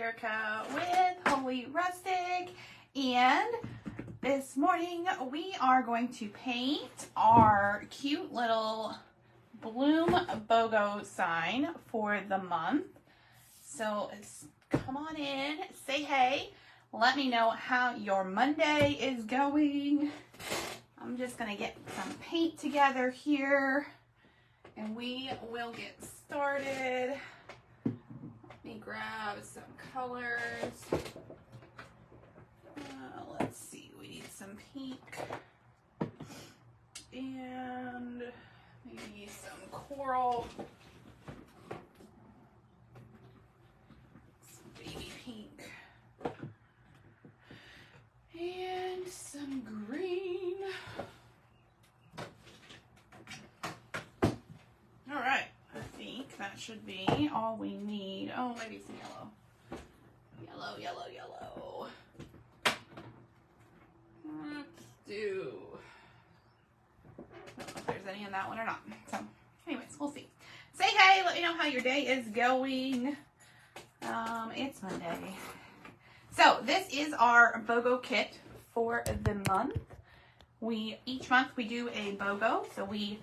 Erica with Holy Rustic, and this morning we are going to paint our cute little Bloom BOGO sign for the month. So come on in, say hey, let me know how your Monday is going. I'm just gonna get some paint together here and we will get started. Let me grab some colors. Let's see, we need some pink and maybe some coral, some baby pink, and some green. All right, I think that should be all we need. Oh, maybe some yellow. Yellow, yellow, yellow. Let's do. I don't know if there's any in that one or not. So, anyways, we'll see. Say hey, let me know how your day is going. It's Monday. So, this is our BOGO kit for the month. Each month we do a BOGO, so we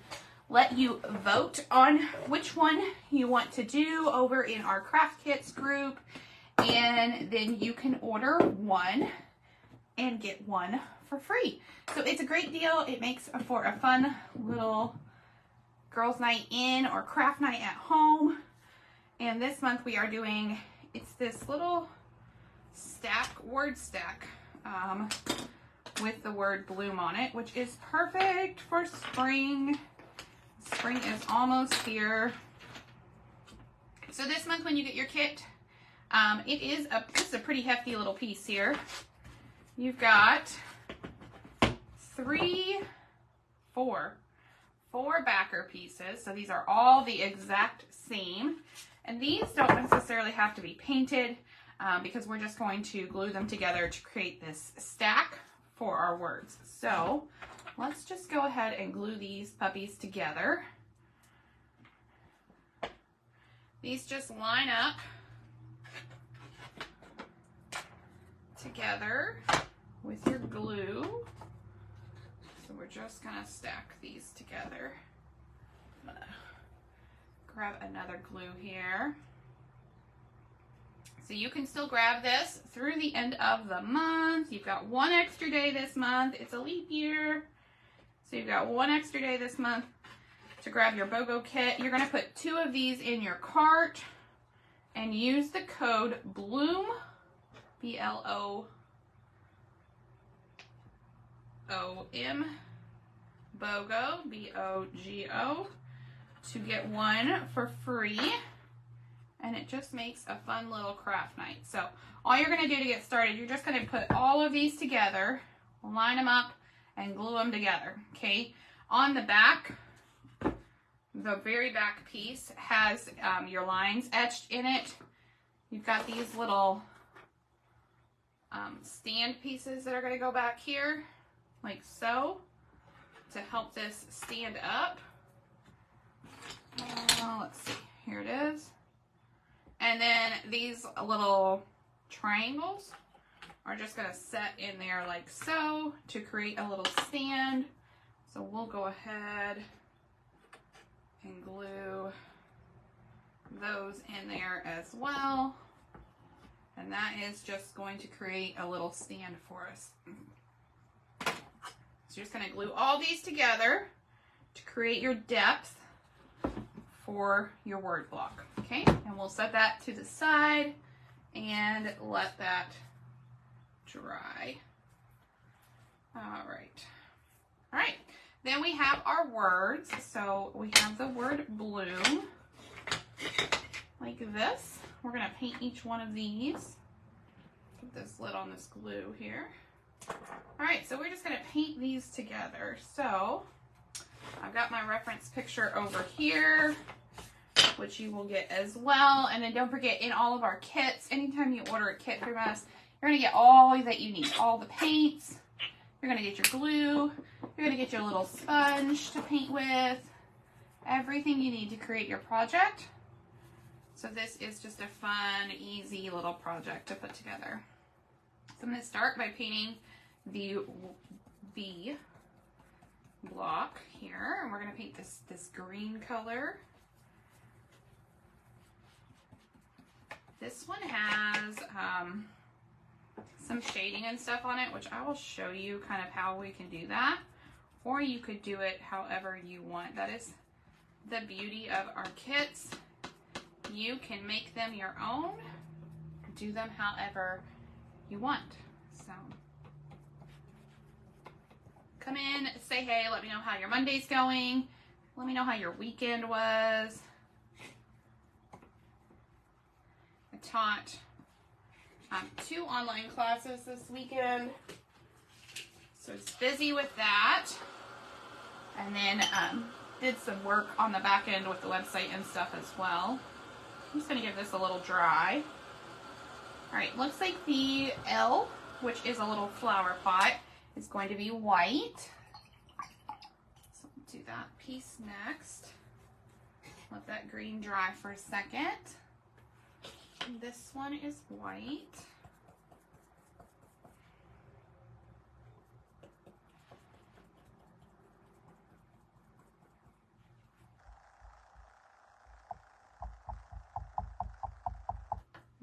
let you vote on which one you want to do over in our craft kits group, and then you can order one and get one for free. So it's a great deal. It makes for a fun little girls' night in or craft night at home. And this month we are doing, it's this little word stack with the word bloom on it, which is perfect for spring. Spring is almost here. So this month when you get your kit, this is a pretty hefty little piece here. You've got four backer pieces. So these are all the exact same. And these don't necessarily have to be painted because we're just going to glue them together to create this stack for our words. So let's just go ahead and glue these puppies together. These just line up together with your glue. So we're just gonna stack these together. I'm gonna grab another glue here. So you can still grab this through the end of the month. You've got one extra day this month. It's a leap year. So you've got one extra day this month to grab your BOGO kit. You're gonna put 2 of these in your cart and use the code BLOOM, B-L-O-O-M, BOGO, B-O-G-O, to get one for free. And it just makes a fun little craft night. So all you're gonna do to get started, you're just gonna put all of these together, line them up, and glue them together, okay? On the back, the very back piece has your lines etched in it. You've got these little stand pieces that are gonna go back here, like so, to help this stand up. Let's see, here it is. And then these little triangles are just gonna set in there like so to create a little stand. So we'll go ahead and glue those in there as well. And that is just going to create a little stand for us. So you're just gonna glue all these together to create your depth for your word block, okay? And we'll set that to the side and let that dry. All right. Then we have our words. So we have the word bloom, like this. We're gonna paint each one of these. Put this lid on this glue here. All right, so we're just gonna paint these together. So I've got my reference picture over here, which you will get as well. And then don't forget, in all of our kits, anytime you order a kit from us, you're gonna get all that you need, all the paints. You're gonna get your glue. You're gonna get your little sponge to paint with. Everything you need to create your project. So this is just a fun, easy little project to put together. So I'm going to start by painting the V block here, and we're going to paint this green color. This one has some shading and stuff on it, which I will show you kind of how we can do that, or you could do it however you want. That is the beauty of our kits. You can make them your own, do them however you want. So come in, say hey, let me know how your Monday's going. Let me know how your weekend was. I taught 2 online classes this weekend, so it's busy with that. And then did some work on the back end with the website and stuff as well. I'm just going to give this a little dry. Alright, looks like the L, which is a little flower pot, is going to be white. So we'll do that piece next. Let that green dry for a second. And this one is white.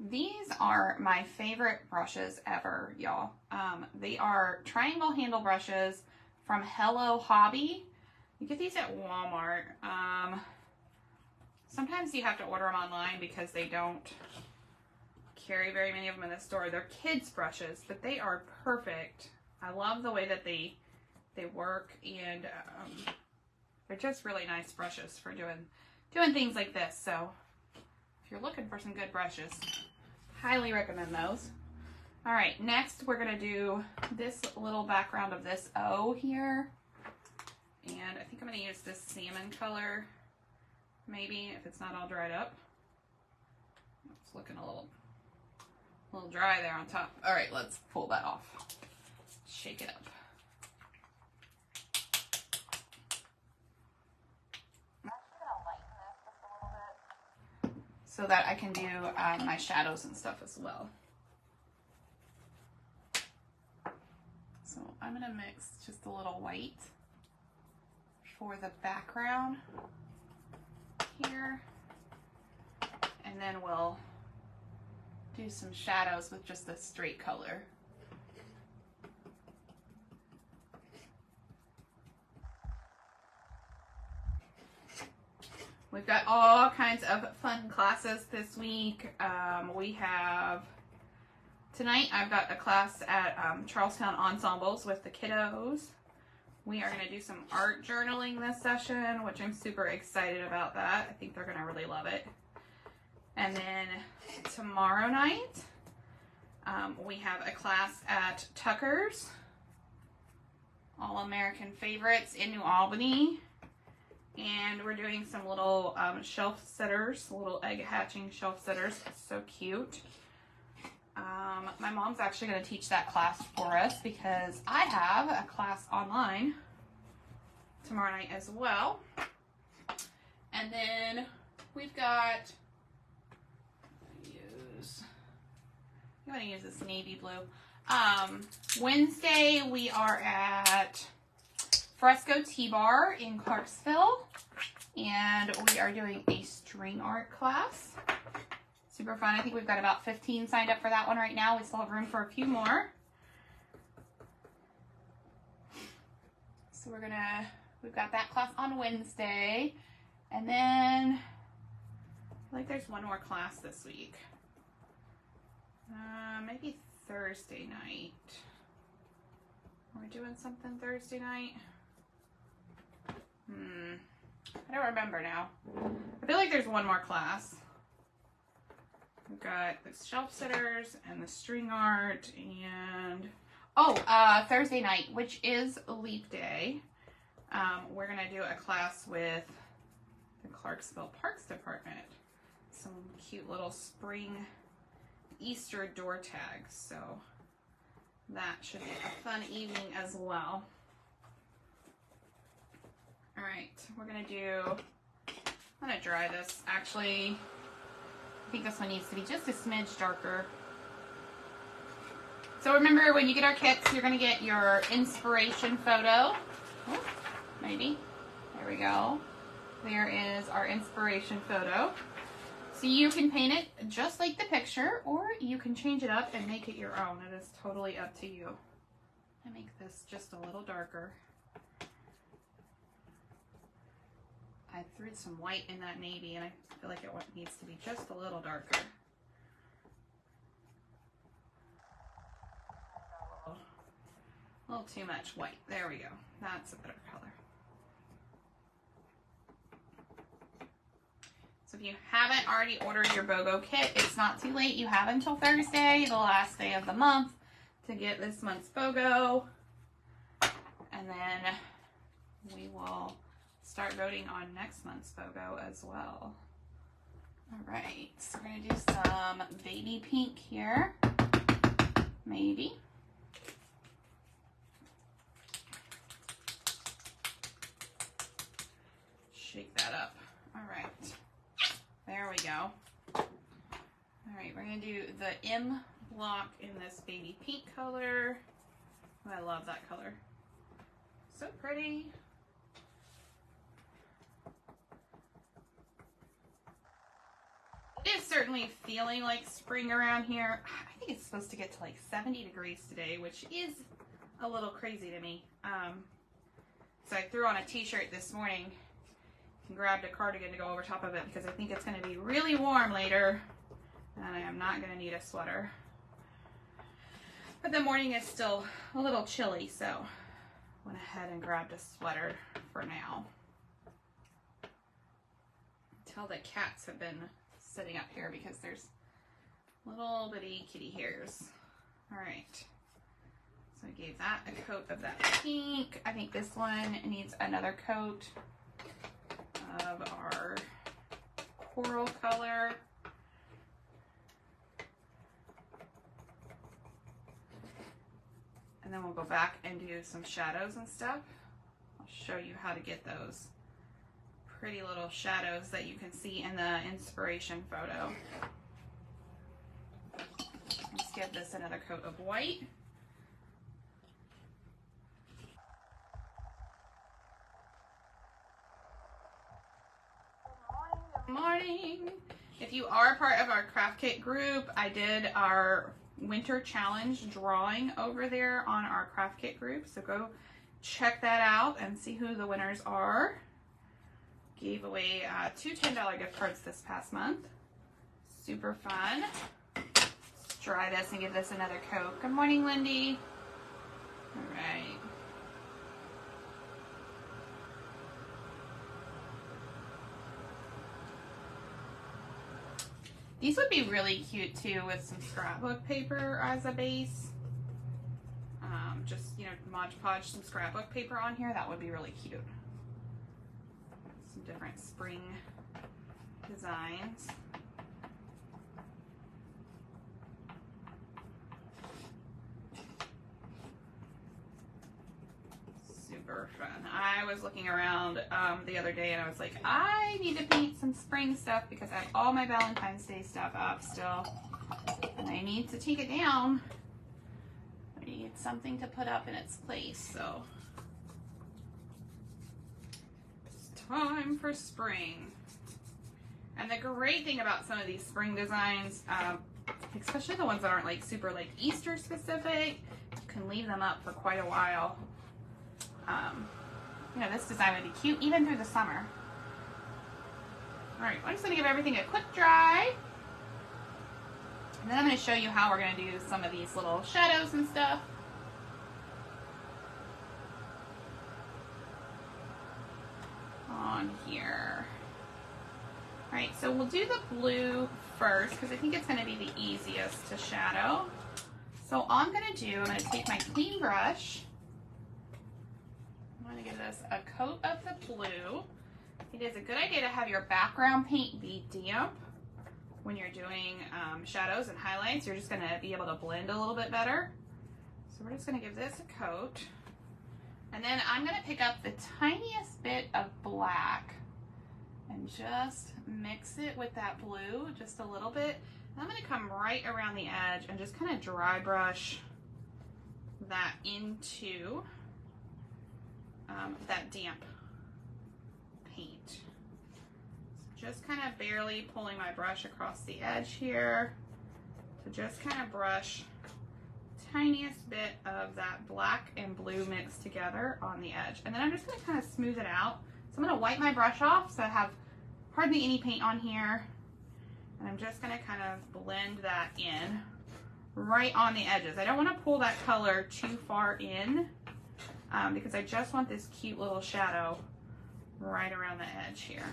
These are my favorite brushes ever, y'all. They are triangle handle brushes from Hello Hobby. You get these at Walmart. Sometimes you have to order them online because they don't carry very many of them in the store. They're kids brushes, but they are perfect. I love the way that they work, and they're just really nice brushes for doing things like this. So if you're looking for some good brushes, highly recommend those. All right, next we're gonna do this little background of this O here. And I think I'm gonna use this salmon color, maybe, if it's not all dried up. It's looking a little dry there on top. All right, let's pull that off. Shake it up. So that I can do my shadows and stuff as well. So I'm gonna mix just a little white for the background here, and then we'll do some shadows with just a straight color. We've got all kinds of fun classes this week. We have, tonight I've got a class at Charlestown Ensembles with the kiddos. We are going to do some art journaling this session, which I'm super excited about that. I think they're going to really love it. And then tomorrow night, we have a class at Tucker's, All American Favorites in New Albany. And we're doing some little shelf sitters, little egg hatching shelf sitters. So cute. My mom's actually going to teach that class for us because I have a class online tomorrow night as well. And then we've got, I'm going to use this navy blue. Wednesday we are at Fresco Tea-Bar in Clarksville, and we are doing a string art class. Super fun. I think we've got about 15 signed up for that one right now. We still have room for a few more. So we've got that class on Wednesday, and then I feel like there's one more class this week. Maybe Thursday night. Are we doing something Thursday night? I don't remember now. I feel like there's one more class. We've got the shelf sitters and the string art and Thursday night, which is Leap Day. We're gonna do a class with the Clarksville Parks Department. Some cute little spring Easter door tags. So that should be a fun evening as well. All right, I'm gonna dry this. Actually, I think this one needs to be just a smidge darker. So remember, when you get our kits, you're going to get your inspiration photo. Oh, maybe. There we go. There is our inspiration photo. So you can paint it just like the picture, or you can change it up and make it your own. It is totally up to you. I make this just a little darker. I threw some white in that navy, and I feel like it needs to be just a little darker. A little too much white. There we go. That's a better color. So if you haven't already ordered your BOGO kit, it's not too late. You have until Thursday, the last day of the month, to get this month's BOGO. And then we will start voting on next month's BOGO as well. All right, so we're gonna do some baby pink here, maybe. Shake that up. All right, there we go. All right, we're gonna do the M block in this baby pink color. Oh, I love that color. So pretty. It is certainly feeling like spring around here. I think it's supposed to get to like 70 degrees today, which is a little crazy to me. So I threw on a t-shirt this morning and grabbed a cardigan to go over top of it because I think it's going to be really warm later and I am not going to need a sweater. But the morning is still a little chilly, so went ahead and grabbed a sweater for now. Until the cats have been sitting up here because there's little bitty kitty hairs. All right, so I gave that a coat of that pink. I think this one needs another coat of our coral color. And then we'll go back and do some shadows and stuff. I'll show you how to get those pretty little shadows that you can see in the inspiration photo. Let's give this another coat of white. Good morning. If you are part of our craft kit group, I did our winter challenge drawing over there on our craft kit group. So go check that out and see who the winners are. Gave away 2 $10 gift cards this past month. Super fun. Let's dry this and give this another coat. Good morning, Lindy. All right. These would be really cute too with some scrapbook paper as a base. Just, you know, Mod Podge some scrapbook paper on here. That would be really cute. Some different spring designs. Super fun. I was looking around the other day and I was like, I need to paint some spring stuff because I have all my Valentine's Day stuff up still and I need to take it down. I need something to put up in its place, so it's time for spring. And the great thing about some of these spring designs, especially the ones that aren't like super like Easter specific, you can leave them up for quite a while. You know, this design would be cute even through the summer. All right, I'm just gonna give everything a quick dry. And then I'm gonna show you how we're gonna do some of these little shadows and stuff. On here. All right, so we'll do the blue first because I think it's gonna be the easiest to shadow. So all I'm gonna do, I'm gonna take my clean brush. I'm going to give this a coat of the blue. It is a good idea to have your background paint be damp when you're doing shadows and highlights. You're just going to be able to blend a little bit better. So we're just going to give this a coat. And then I'm going to pick up the tiniest bit of black and just mix it with that blue just a little bit. And I'm going to come right around the edge and just kind of dry brush that into that damp paint. So just kind of barely pulling my brush across the edge here to just kind of brush the tiniest bit of that black and blue mixed together on the edge. And then I'm just going to kind of smooth it out. So I'm going to wipe my brush off so I have hardly any paint on here. And I'm just going to kind of blend that in right on the edges. I don't want to pull that color too far in because I just want this cute little shadow right around the edge here.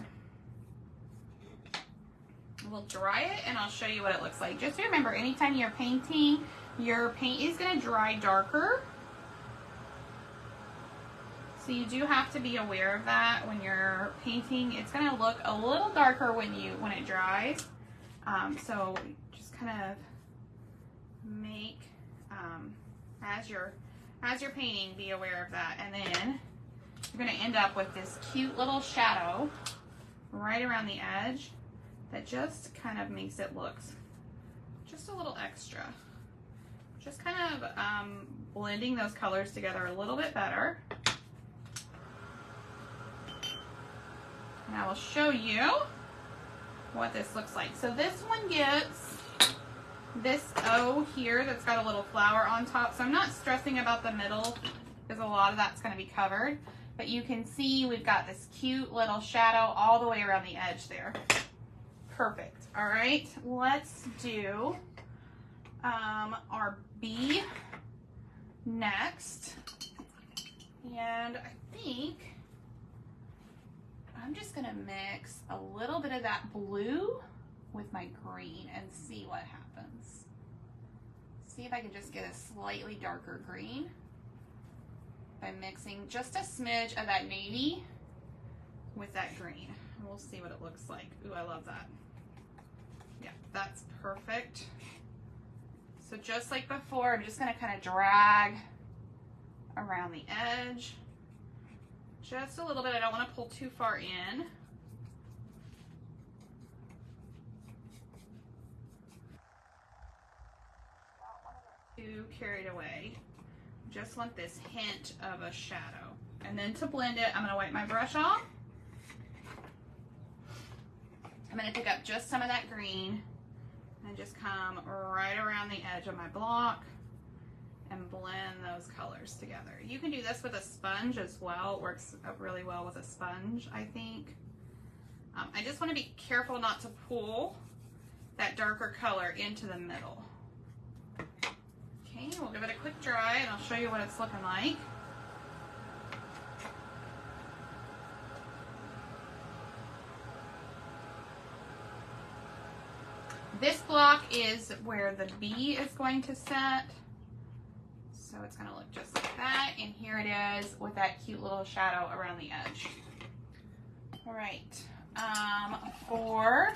We'll dry it and I'll show you what it looks like. Just remember, anytime you're painting, your paint is going to dry darker. So you do have to be aware of that when you're painting. It's going to look a little darker when it dries. So just kind of make, as you're painting, be aware of that. And then you're going to end up with this cute little shadow right around the edge that just kind of makes it look just a little extra. Just kind of blending those colors together a little bit better. And I will show you what this looks like. So this one gets this O here that's got a little flower on top. So I'm not stressing about the middle because a lot of that's going to be covered. But you can see we've got this cute little shadow all the way around the edge there. Perfect. All right, let's do our B next. And I think I'm just going to mix a little bit of that blue with my green and see what happens. See if I can just get a slightly darker green by mixing just a smidge of that navy with that green. And we'll see what it looks like. Ooh, I love that. Yeah, that's perfect. So just like before, I'm just going to kind of drag around the edge. Just a little bit. I don't want to pull too far in. Too carried away. Just want this hint of a shadow. And then to blend it, I'm going to wipe my brush off. I'm going to pick up just some of that green and just come right around the edge of my block and blend those colors together. You can do this with a sponge as well. It works really well with a sponge, I think. I just want to be careful not to pull that darker color into the middle. Okay, we'll give it a quick dry and I'll show you what it's looking like. This block is where the B is going to set. So it's going to look just like that. And here it is with that cute little shadow around the edge. All right. For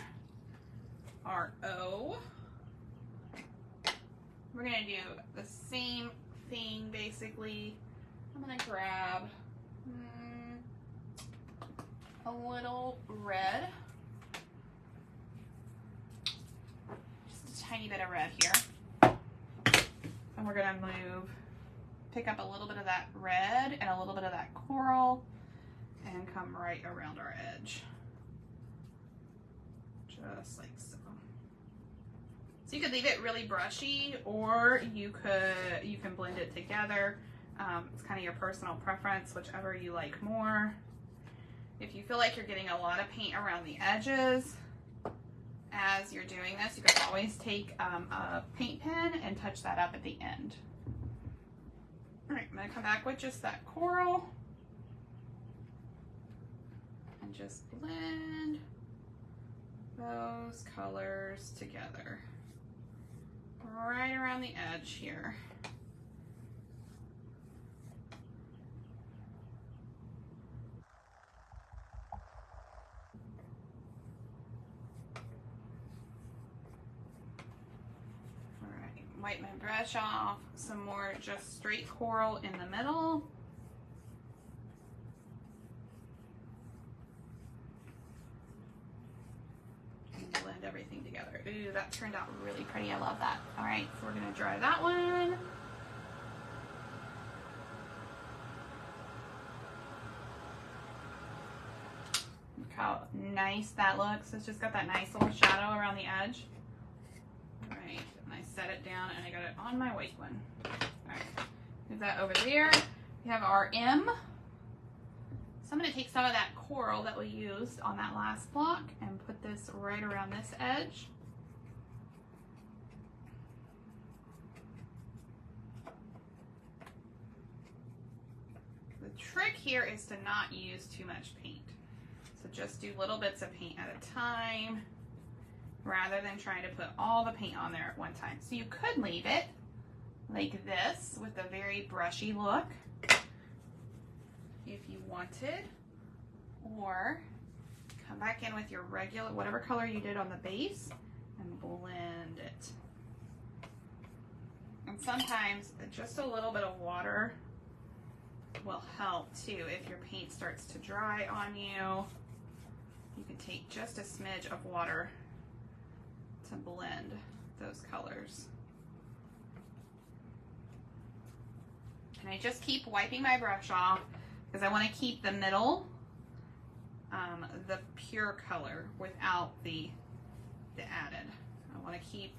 our O, we're going to do the same thing basically. I'm going to grab a little red. Just a tiny bit of red here. And we're going to pick up a little bit of that red and a little bit of that coral and come right around our edge. Just like so. So you could leave it really brushy or you can blend it together. It's kind of your personal preference, whichever you like more. If you feel like you're getting a lot of paint around the edges as you're doing this, you can always take a paint pen and touch that up at the end. All right, I'm going to come back with just that coral and just blend those colors together right around the edge here. Wipe my brush off, some more just straight coral in the middle. everything together. Ooh, that turned out really pretty. I love that. All right, so we're gonna dry that one. Look how nice that looks. It's just got that nice little shadow around the edge. All right, and I set it down and I got it on my white one. All right, move that over there. We have our M. So I'm going to take some of that coral that we used on that last block and put this right around this edge. The trick here is to not use too much paint. So just do little bits of paint at a time rather than trying to put all the paint on there at one time. So you could leave it like this with a very brushy look if you wanted, or come back in with your regular, whatever color you did on the base, and blend it. And sometimes just a little bit of water will help too. If your paint starts to dry on you, you can take just a smidge of water to blend those colors. And I just keep wiping my brush off because I want to keep the middle, the pure color without the added. I want to keep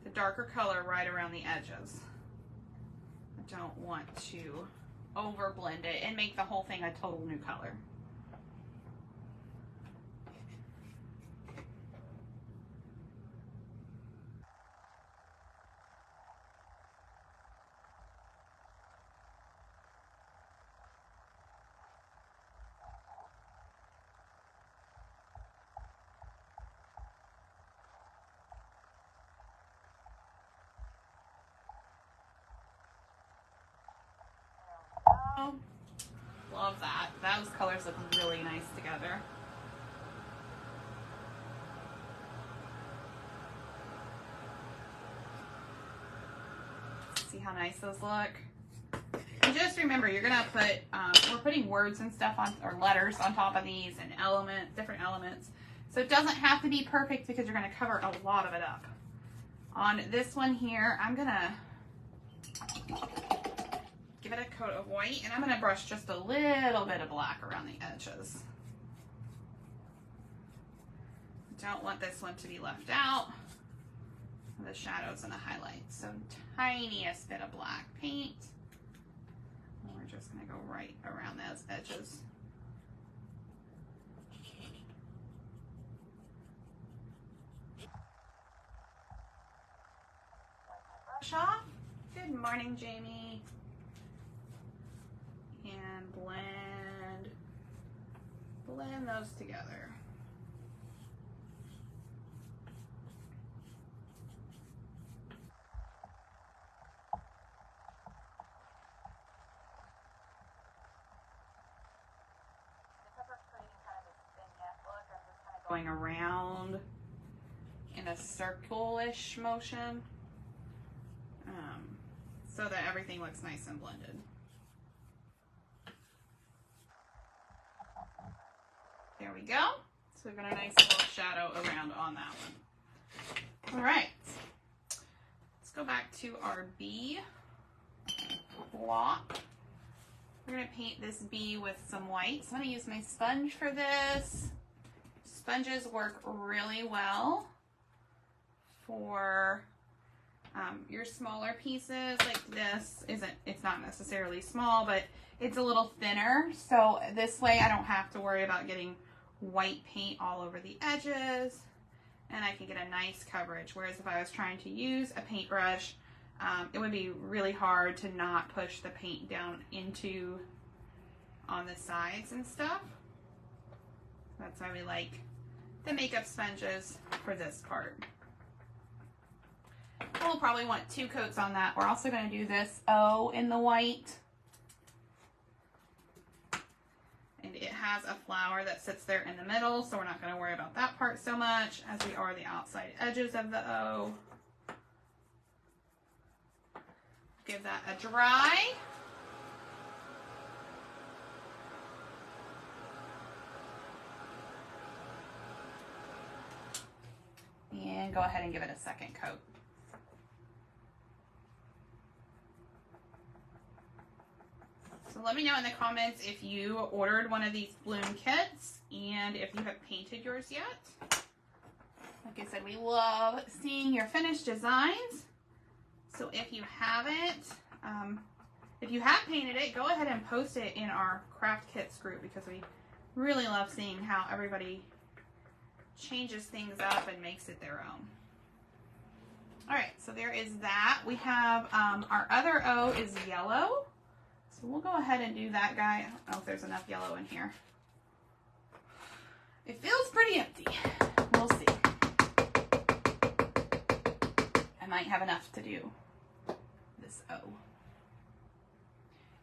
the darker color right around the edges. I don't want to over blend it and make the whole thing a total new color. Love that. Those colors look really nice together. See how nice those look? And just remember, you're gonna put, we're putting words and stuff on, or letters on top of these, and different elements. So it doesn't have to be perfect because you're gonna cover a lot of it up. On this one here, I'm gonna give it a coat of white, and I'm going to brush just a little bit of black around the edges. Don't want this one to be left out, the shadows and the highlights. So tiniest bit of black paint. And we're just going to go right around those edges. Brush off. Good morning, Jamie. And blend those together. Going around in a circle-ish motion, so that everything looks nice and blended. There we go. So we've got a nice little shadow around on that one. All right, let's go back to our bee block. We're gonna paint this bee with some white. So I'm gonna use my sponge for this. Sponges work really well for your smaller pieces. Like this it's not necessarily small, but it's a little thinner. So this way I don't have to worry about getting white paint all over the edges, and I can get a nice coverage. Whereas if I was trying to use a paintbrush, it would be really hard to not push the paint down into on the sides and stuff. That's why we like the makeup sponges for this part. We'll probably want 2 coats on that. We're also going to do this O in the white. And it has a flower that sits there in the middle, so we're not going to worry about that part so much as we are the outside edges of the O. Give that a dry. then go ahead and give it a second coat. So let me know in the comments if you ordered one of these bloom kits and if you have painted yours yet. Like I said, we love seeing your finished designs. So if you haven't, if you have painted it, go ahead and post it in our craft kits group, because we really love seeing how everybody changes things up and makes it their own. All right, so there is that. We have our other O is yellow. So we'll go ahead and do that guy. I don't know if there's enough yellow in here. It feels pretty empty. We'll see. I might have enough to do this O.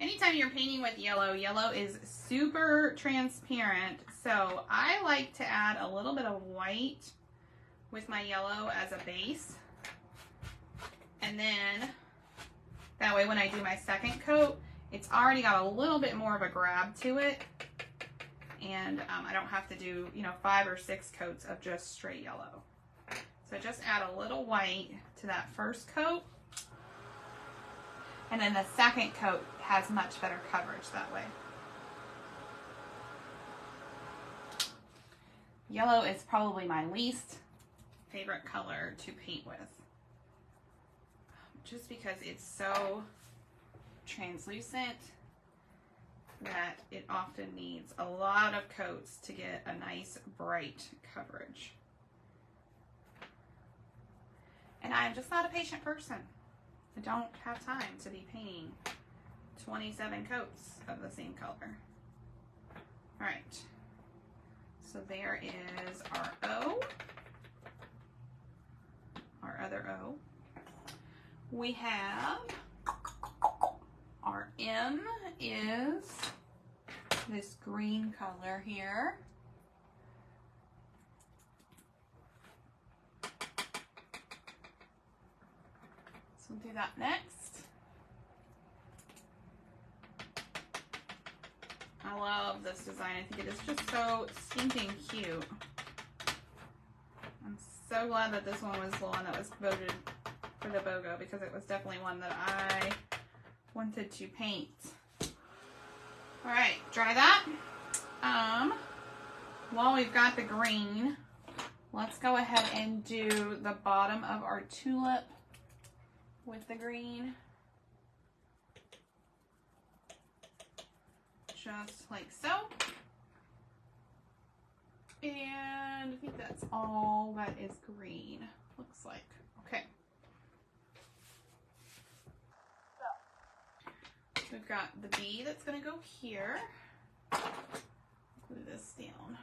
Anytime you're painting with yellow, yellow is super transparent. So I like to add a little bit of white with my yellow as a base. And then that way when I do my second coat, it's already got a little bit more of a grab to it. And I don't have to do, 5 or 6 coats of just straight yellow. So just add a little white to that first coat. And then the second coat has much better coverage that way. Yellow is probably my least favorite color to paint with, just because it's so translucent that it often needs a lot of coats to get a nice bright coverage. And I'm just not a patient person. I don't have time to be painting 27 coats of the same color. All right, so there is our O, our other O. We have our M is this green color here. So we'll do that next. I love this design. I think it is just so stinking cute. I'm so glad that this one was the one that was voted for the BOGO, because it was definitely one that I wanted to paint. All right, dry that. While we've got the green, let's go ahead and do the bottom of our tulip with the green. Just like so. And I think that's all that is green, looks like. Okay. So we've got the B that's gonna go here. Glue this down.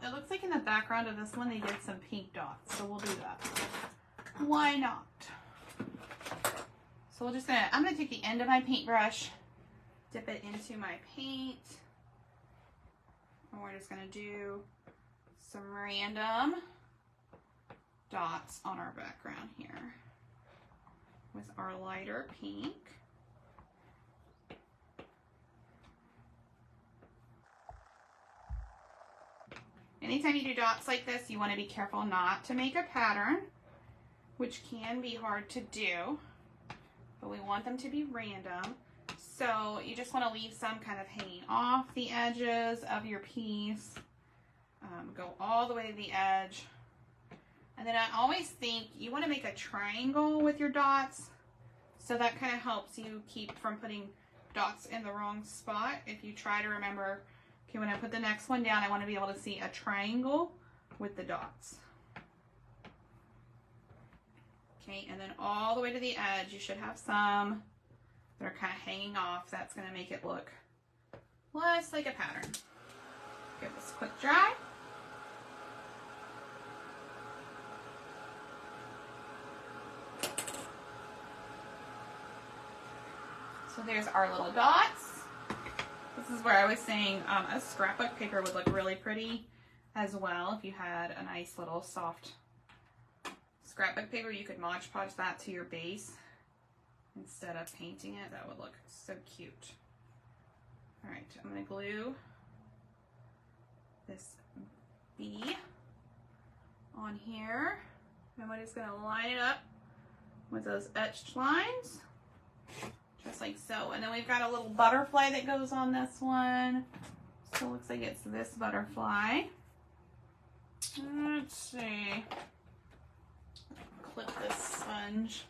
It looks like in the background of this one they did some pink dots, so we'll do that. Why not? So I'm gonna take the end of my paintbrush, dip it into my paint, and we're just gonna do some random dots on our background here with our lighter pink. Anytime you do dots like this, you want to be careful not to make a pattern, which can be hard to do, but we want them to be random. So you just want to leave some kind of hanging off the edges of your piece. Go all the way to the edge. And then I always think you want to make a triangle with your dots, so that kind of helps you keep from putting dots in the wrong spot. If you try to remember, okay, when I put the next one down, I want to be able to see a triangle with the dots. Okay, and then all the way to the edge, you should have some that are kind of hanging off. That's going to make it look less like a pattern. Give this a quick dry. So there's our little dots. This is where I was saying a scrapbook paper would look really pretty as well. If you had a nice little soft scrapbook paper, you could Mod Podge that to your base instead of painting it. That would look so cute. All right, I'm gonna glue this B on here. And we're just gonna line it up with those etched lines, just like so. And then we've got a little butterfly that goes on this one. So it looks like it's this butterfly. Let's see. Clip this sponge.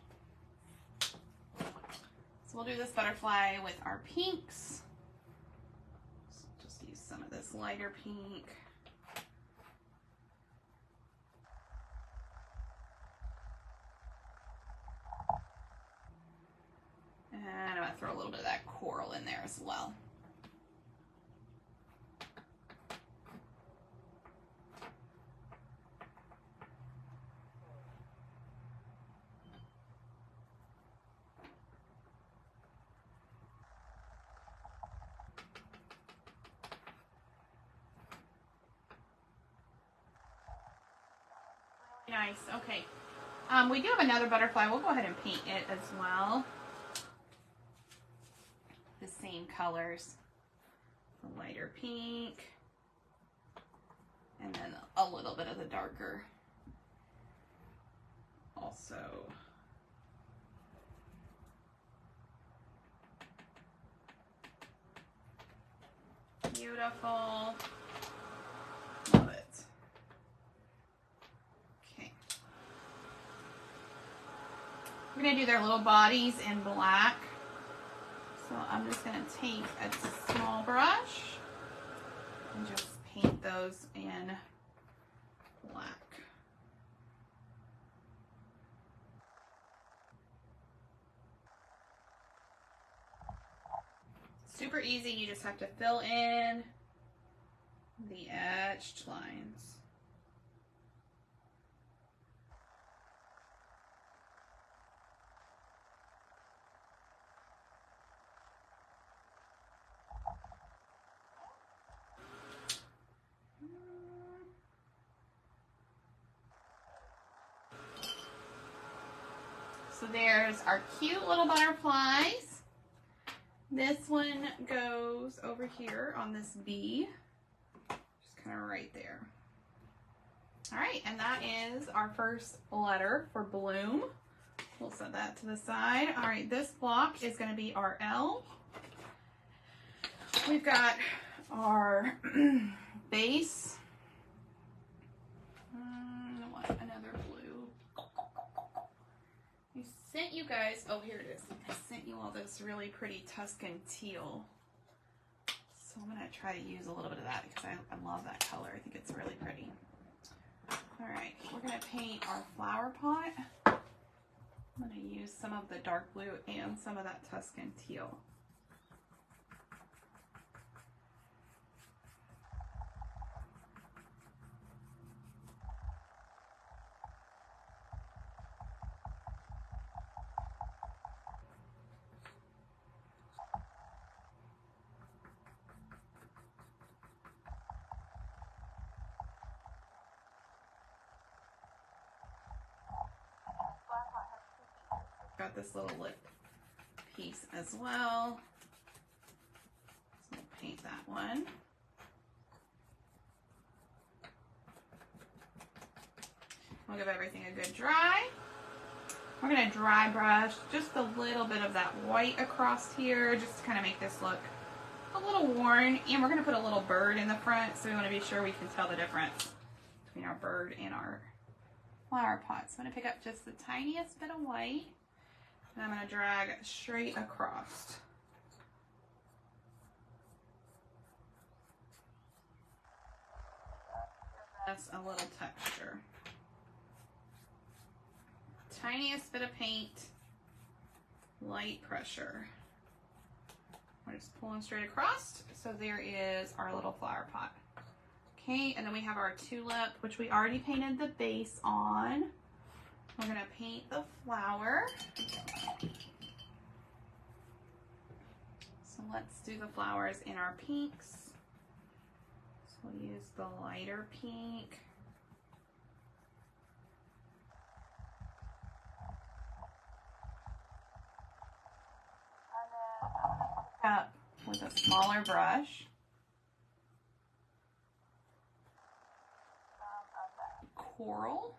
So we'll do this butterfly with our pinks. So just use some of this lighter pink. And I'm going to throw a little bit of that coral in there as well. Nice. Okay. We do have another butterfly. We'll go ahead and paint it as well. The same colors. The lighter pink. And then a little bit of the darker. Also. Beautiful. Love it. Okay. We're going to do their little bodies in black. So I'm just going to take a small brush and just paint those in black. Super easy, you just have to fill in the etched lines. So there's our cute little butterflies. This one goes over here on this bee, just kind of right there. All right, and that is our first letter for Bloom. We'll set that to the side. All right, this block is going to be our L. We've got our base. Another blue. I sent you guys, oh here it is. I sent you all this really pretty Tuscan teal. So I'm going to try to use a little bit of that because I love that color. I think it's really pretty. All right, we're going to paint our flower pot. I'm going to use some of the dark blue and some of that Tuscan teal. Got this little lip piece as well. So we'll paint that one. We'll give everything a good dry. We're going to dry brush just a little bit of that white across here just to kind of make this look a little worn. And we're going to put a little bird in the front, so we want to be sure we can tell the difference between our bird and our flower pot. So I'm going to pick up just the tiniest bit of white. And I'm going to drag straight across. That's a little texture. Tiniest bit of paint, light pressure. We're just pulling straight across. So there is our little flower pot. Okay, and then we have our tulip, which we already painted the base on. We're going to paint the flower. So let's do the flowers in our pinks. So we'll use the lighter pink. Up with a smaller brush. Coral.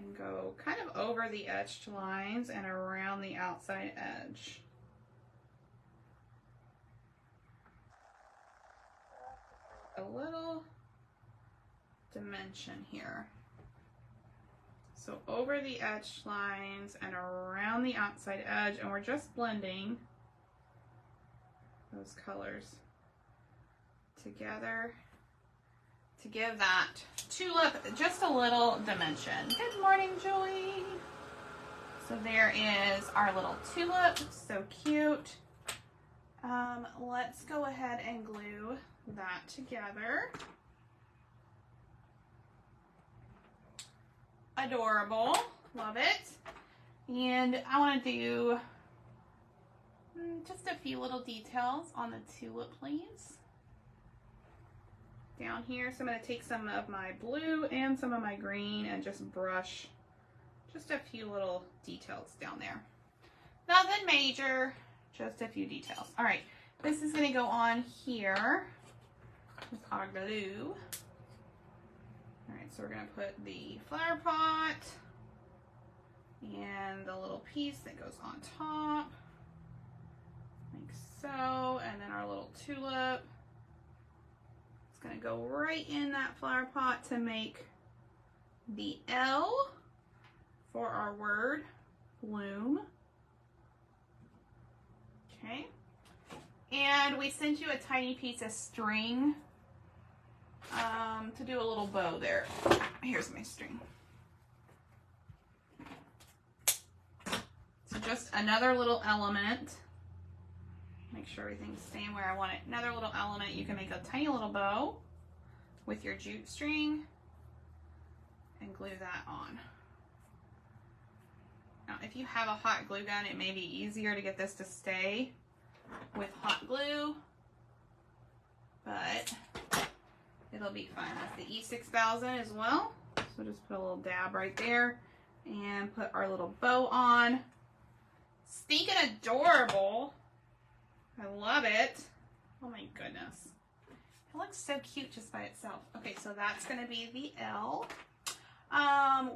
and go kind of over the etched lines and around the outside edge. A little dimension here. So over the etched lines and around the outside edge, and we're just blending those colors together to give that tulip just a little dimension. Good morning, Julie. So there is our little tulip, so cute. Let's go ahead and glue that together. Adorable, love it. And I want to do just a few little details on the tulip leaves down here. So I'm going to take some of my blue and some of my green and just brush just a few little details down there. Nothing major, just a few details. All right, this is going to go on here with our glue. All right, so we're going to put the flower pot and the little piece that goes on top, like so, and then our little tulip. It's going to go right in that flower pot to make the L for our word bloom. Okay, and we sent you a tiny piece of string to do a little bow there. Here's my string. So just another little element. Make sure everything's staying where I want it. Another little element. You can make a tiny little bow with your jute string and glue that on. Now, if you have a hot glue gun, it may be easier to get this to stay with hot glue, but it'll be fine with the E6000 as well. So just put a little dab right there and put our little bow on. Stinking adorable. I love it. Oh my goodness. It looks so cute just by itself. Okay, so that's going to be the L.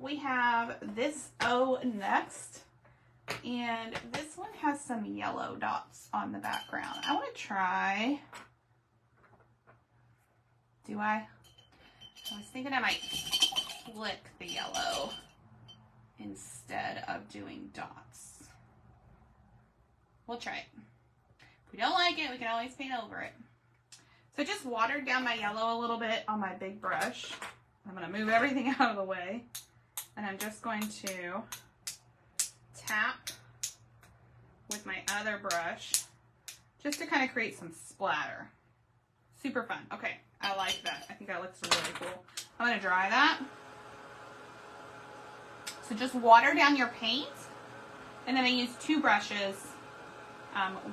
We have this O next. And this one has some yellow dots on the background. I want to try. Do I? I was thinking I might flick the yellow instead of doing dots. We'll try it. If we don't like it, we can always paint over it. So I just watered down my yellow a little bit on my big brush. I'm going to move everything out of the way. And I'm just going to tap with my other brush just to kind of create some splatter. Super fun. Okay, I like that. I think that looks really cool. I'm going to dry that. So just water down your paint, and then I use two brushes,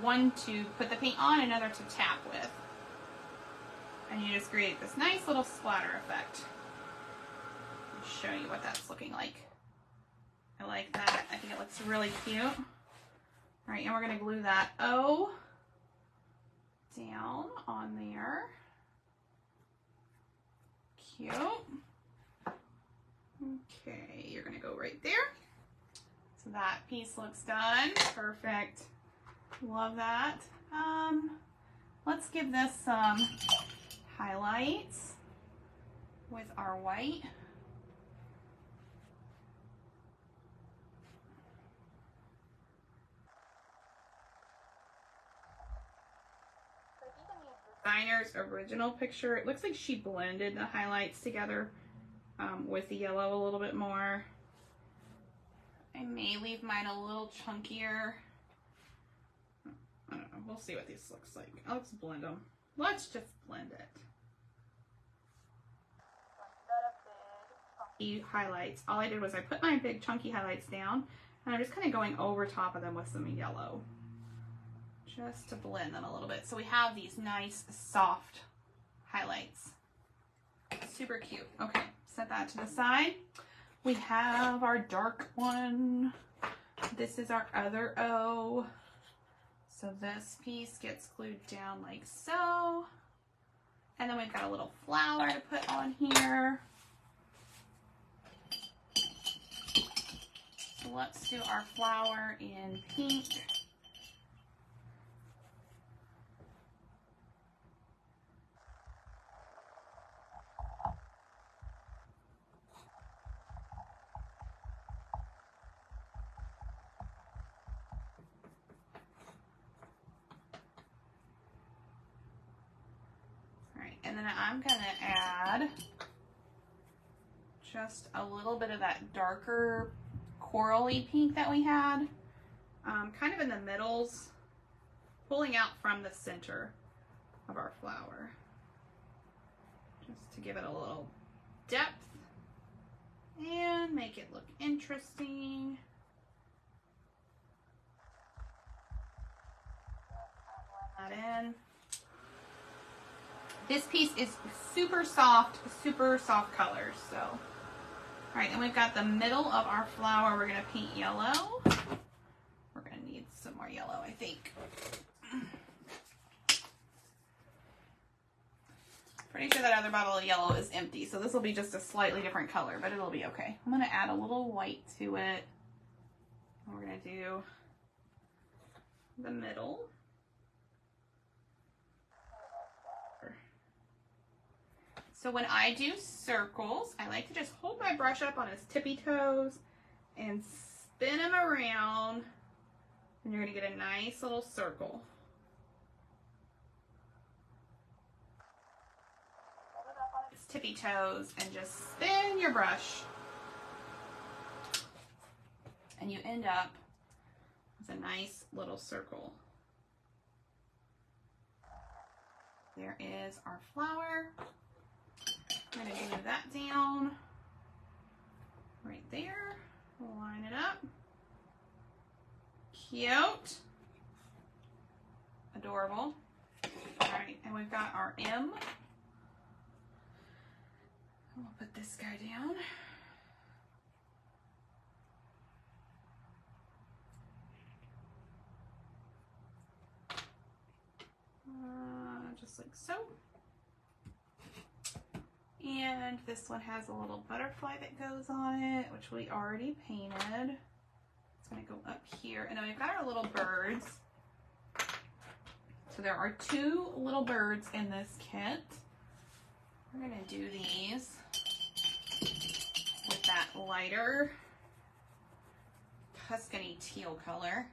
one to put the paint on, another to tap with. And you just create this nice little splatter effect. I'll show you what that's looking like. I like that. I think it looks really cute. All right, and we're going to glue that O down on there. Cute. Okay, you're going to go right there. So that piece looks done. Perfect. Love that. Let's give this some highlights with our white. Designer's original picture, it looks like she blended the highlights together with the yellow a little bit more. I may leave mine a little chunkier. I don't know. We'll see what this looks like. Let's blend them. Let's just blend it. Highlights. All I did was I put my big chunky highlights down, and I'm just kind of going over top of them with some yellow, just to blend them a little bit. So we have these nice soft highlights. Super cute. Okay, set that to the side. We have our dark one. This is our other O. So this piece gets glued down like so. And then we've got a little flower to put on here. let's do our flower in pink. All right, and then I'm gonna add just a little bit of that darker corally pink that we had, kind of in the middles, pulling out from the center of our flower, just to give it a little depth and make it look interesting. Blend that in. This piece is super soft colors, so. All right, and we've got the middle of our flower. We're gonna paint yellow. We're gonna need some more yellow, I think. Pretty sure that other bottle of yellow is empty, so this will be just a slightly different color, but it'll be okay. I'm gonna add a little white to it. And we're gonna do the middle. So when I do circles, I like to just hold my brush up on his tippy toes and spin him around, and you're gonna get a nice little circle. Hold it up on his tippy toes and just spin your brush. And you end up with a nice little circle. There is our flower. I'm going to glue that down right there. Line it up. Cute. Adorable. All right, and we've got our M. We'll put this guy down. Just like so. And this one has a little butterfly that goes on it, which we already painted. It's gonna go up here. And then we've got our little birds. So there are 2 little birds in this kit. We're gonna do these with that lighter Tuscany teal color.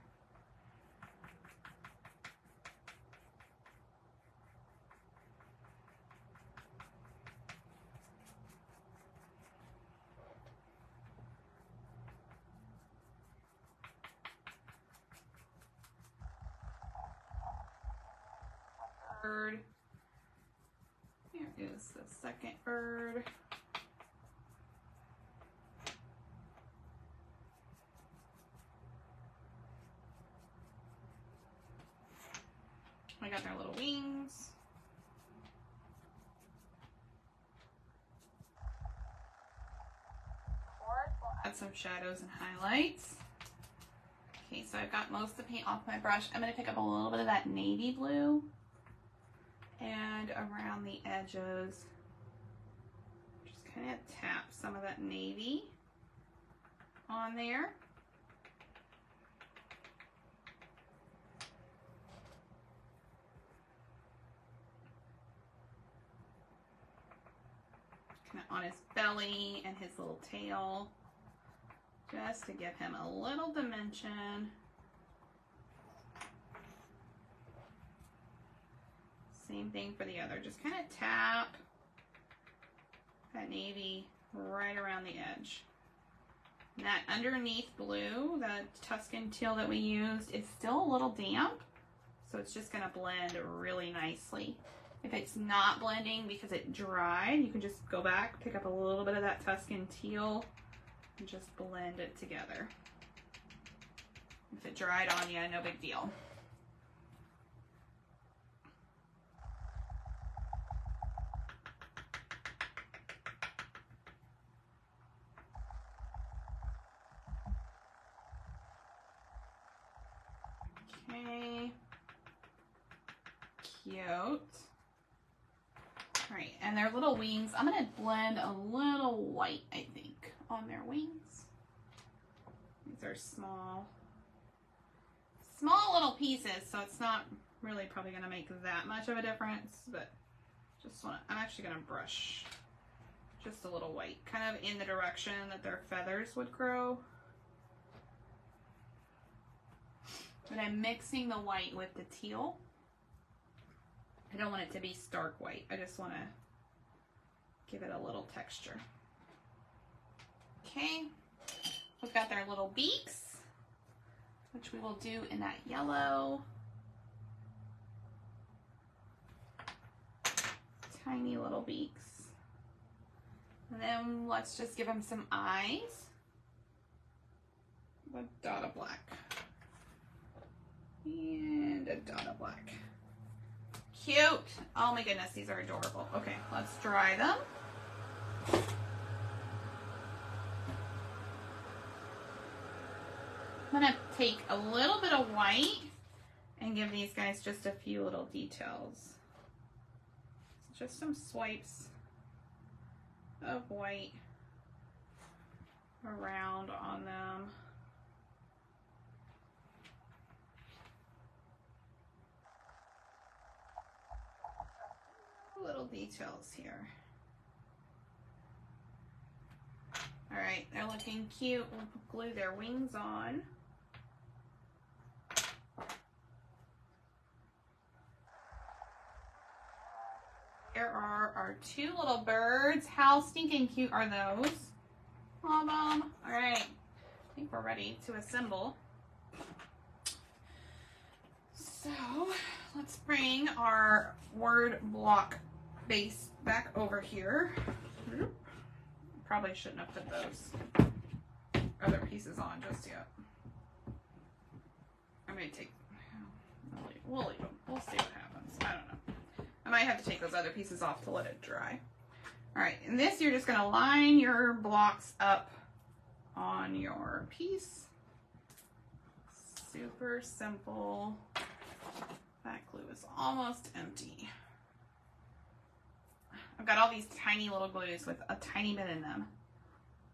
Bird. Here is the second bird. I got their little wings. We'll add some shadows and highlights. Okay, so I've got most of the paint off my brush. I'm going to pick up a little bit of that navy blue. And around the edges, just kind of tap some of that navy on there. Kind of on his belly and his little tail, just to give him a little dimension. Same thing for the other. Just kind of tap that navy right around the edge. And that underneath blue, the Tuscan teal that we used, is still a little damp, so it's just going to blend really nicely. If it's not blending because it dried, you can just go back, pick up a little bit of that Tuscan teal, and just blend it together. If it dried on you, no big deal. Okay, cute. All right, and their little wings, I'm gonna blend a little white, I think, on their wings. These are small little pieces, so it's not really probably going to make that much of a difference, but just want to, I'm actually going to brush just a little white, kind of in the direction that their feathers would grow. But I'm mixing the white with the teal. I don't want it to be stark white. I just want to give it a little texture. Okay, we've got their little beaks, which we will do in that yellow. Tiny little beaks. And then let's just give them some eyes. A dot of black. And a dot of black. Cute. Oh my goodness, these are adorable. Okay, let's dry them. I'm gonna take a little bit of white and give these guys just a few little details. Just some swipes of white around on them. Little details here. All right, they're looking cute. We'll glue their wings on. There are our two little birds. How stinking cute are those? Love them. All right, I think we're ready to assemble. So let's bring our word block base back over here. Probably shouldn't have put those other pieces on just yet. I may take, we'll leave them. We'll see what happens. I don't know. I might have to take those other pieces off to let it dry. All right, and this you're just gonna line your blocks up on your piece. Super simple. That glue is almost empty. I've got all these tiny little glues with a tiny bit in them.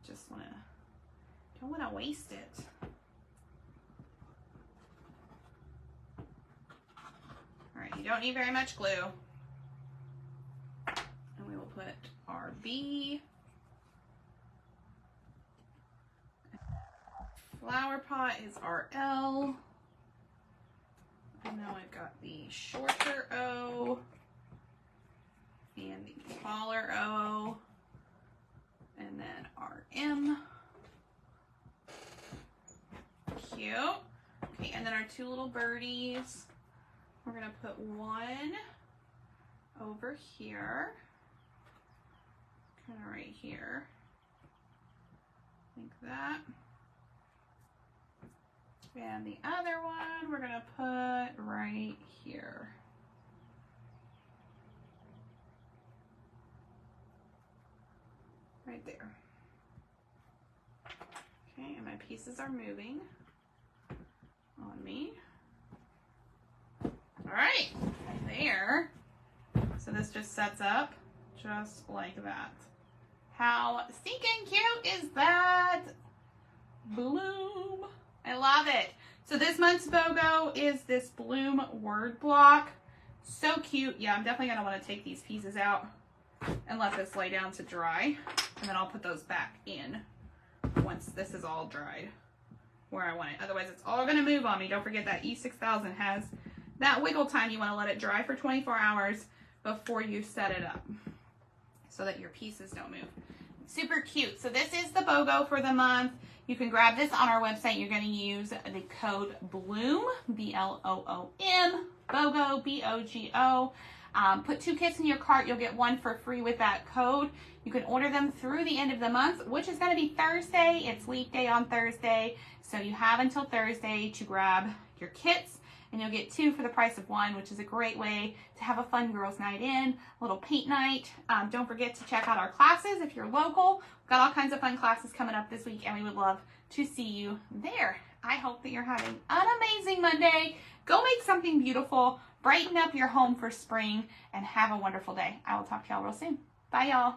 Just don't want to waste it. All right, you don't need very much glue. And we will put our B. Flower pot is our L. And now I've got the shorter O and the smaller O, and then our M. Cute. Okay, and then our two little birdies. We're gonna put one over here, kind of right here, like that. And the other one we're gonna put right here. Right there. Okay, and my pieces are moving on me. All right, there. So this just sets up just like that. How stinking cute is that? Bloom. I love it. So this month's BOGO is this Bloom word block. So cute. Yeah, I'm definitely gonna want to take these pieces out and let this lay down to dry. And then I'll put those back in once this is all dried where I want it. Otherwise it's all gonna move on me. Don't forget that E6000 has that wiggle time. You wanna let it dry for 24 hours before you set it up so that your pieces don't move. Super cute. So this is the BOGO for the month. You can grab this on our website. You're going to use the code BLOOM, B-L-O-O-M, BOGO, B-O-G-O. Put 2 kits in your cart. You'll get 1 for free with that code. You can order them through the end of the month, which is going to be Thursday. It's leap day on Thursday. So you have until Thursday to grab your kits. And you'll get 2 for the price of 1, which is a great way to have a fun girls' night in, a little paint night. Don't forget to check out our classes if you're local. We've got all kinds of fun classes coming up this week, and we would love to see you there. I hope that you're having an amazing Monday. Go make something beautiful, brighten up your home for spring, and have a wonderful day. I will talk to y'all real soon. Bye, y'all.